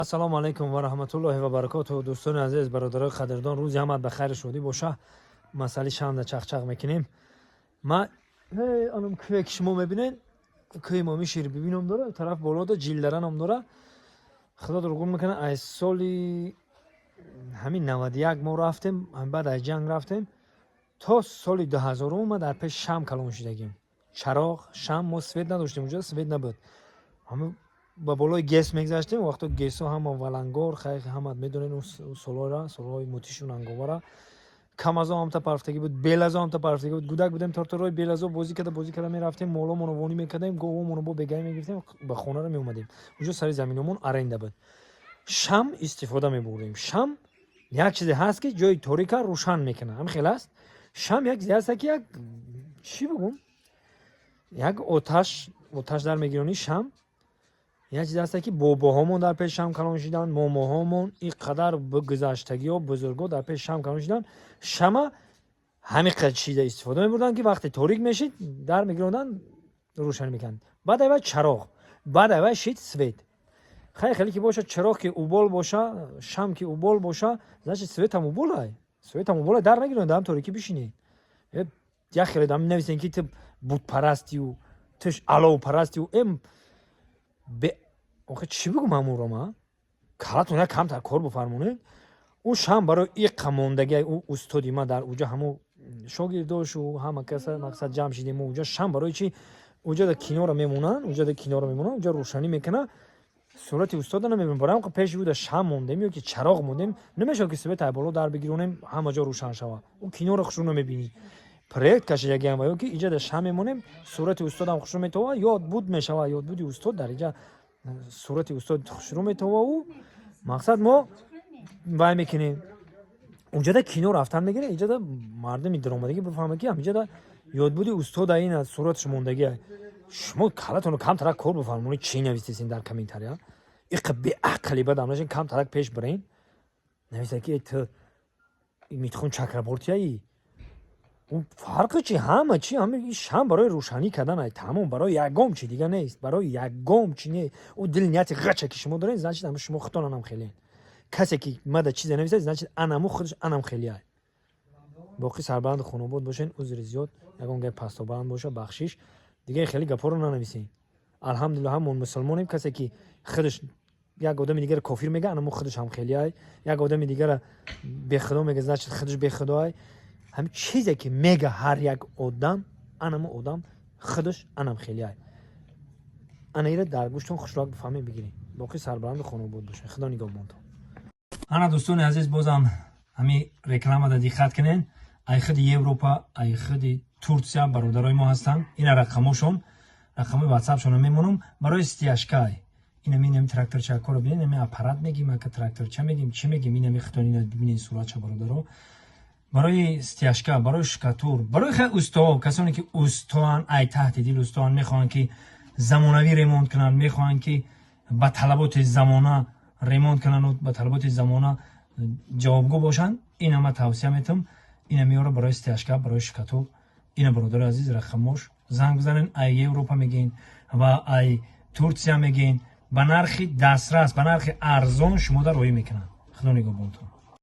السلام علیکم و رحمت الله و برکاته. دوستان عزیز، برادرای قدردان، روزی همت بخیر شدی باشه. مسئله شام چخچق میکنیم. ما الان که شما میبینین که ما میشیر ببینم داره طرف بالا دا جیلدرن هم داره. خدا درگون میکنه از سالی همین 91 ما رفتیم، هم بعد از جنگ رفتیم تا سال 2000 ما در پیش شام کلان شدیم. چراغ شام ما سوید نداشتیم، اونجا سوید نبود. همه با بالای گیس میگذاشتیم. وقتا گیس ها هم ولنگار خیلی همت میدونین اون سولای موتیشون انگوارا کم از هم تا پرفتگی بود، بیل از هم تا پرفتگی بود. گودک بودیم تارتروی بیل از بازی کرده میرفتیم، مولا منوانی میکردیم، گوو منو بگای میگرفتیم، به خونه رو میومدیم. اونجا سر زمینمون آرنده بود. شام استفاده میبردیم. شام یک چیزی هست که جای تاریک روشن میکنه. هم خیلی است. شام یک چیزی هست که یک چی بگم، یک آتش در میگیرونی. شام یک چیز هست که باباهامون در پیش شام کلان شدن، ماماهامون اینقدر بگذشتگی و بزرگا در پیش شام کلان شدن. شمع همین قد چیزا استفاده می‌بردن که وقتی تاریک میشید در میگیروندن روشن میکنن. بعد اول چراغ، بعد اول شید سوید. خیلی که باشه چراغ که اوبال باشه، شم که اوبال باشه، значит سوید هم اوبالای. سوید هم اوبال در نگیروندن، هم تاریکی بشینی. یا خیلی دام نویسن که تو بود پرستی و توش علاو پرستی و به آخه چی بگم همون ما کارتون یک کم تا کار بفرمونه. اون شام برای این قماندگی او استادی ما در اونجا همو شاگرداش و همه کسا مقصد جمع شدیم اونجا. شام برای چی اونجا در کنار میمونن، اونجا روشنی میکنه. صورت استاد نمیبینم. برام که پیش بود شام موندیم یا که چراغ موندیم، نمیشه که سبت بالا در بگیرونیم همه جا روشن شوه. اون کنار خوشون نمیبینی. پروژه کشیدگی هم وایو که اینجا در شام میمونیم، صورت استادم خوشون میتوه، یاد بود میشوه، یاد بودی استاد در اینجا صورت استاد خوشرو میتوه و مقصد ما وای میکنیم. اونجا در کنار رفتن میگیره، اینجا در مردم درآمدگی بفهمه که اینجا در یاد بودی استاد این از صورتش موندگی. شما کارتون رو کم ترک کار بفرمونید. چی نویسین در کامنتاری ها؟ این به عقلی بد امروز کم ترک پیش برین. نویسه که تو میتخون چکربورتیایی. اون فرق چی همه این شام برای روشنی کردن ای تمام، برای یگام چی دیگه نیست، برای یگام چی نه. او دل نیت غچه که شما دارین значит هم شما خودتون هم خیلی کسی که ماده چیز نمیشه значит انمو خودش انم خیلی ای. باقی سربند خانواده باشین، عذر زیاد یگام گه پاستا بند باشه بخشش دیگه خیلی گپا رو ننویسین. الحمدلله همون مسلمانیم. کسی که خودش یک آدم دیگه کافر میگه انمو خودش هم خیلی ای، یک آدم دیگه به خدا میگه значит خودش به خدا ای. همین چیزی که میگه هر یک آدم انم آدم خودش انم خیلی ای. انا ایره در گوشتون خوشراک بفهمین بگیرین. باقی سربلند خانواده باشه. خدا نگهبان. انا دوستان عزیز بازم همین رکلام را دقت کنین. ای خود اروپا، ای خود ترکیه برادرای ما هستن. اینا رقمشون، رقم واتساپشون میمونم برای استیاشکای. اینا میگم تراکتور چه کارو ببینین، می اپارات میگیم که تراکتور چه میگیم، چی میگیم، اینا میخوانین ببینین صورت چه برادرو. برای استیاشکا، برای شکاتور، برای خیلی استا، کسانی که استان ای تحت دیل استان میخوان که زمانوی ریمونت کنن، میخوان که با طلبات زمانه ریمونت کنن و با طلبات زمانه جوابگو باشن، اینا ما توصیه میتونم. اینا میاره برای استیاشکا، برای شکاتور. اینا برادر عزیز رقمش زنگ بزنین. ای اروپا میگین و ای ترکیه میگین، به نرخ دسترس، به نرخ ارزان شما در روی میکنن. خدا نگهبانتون.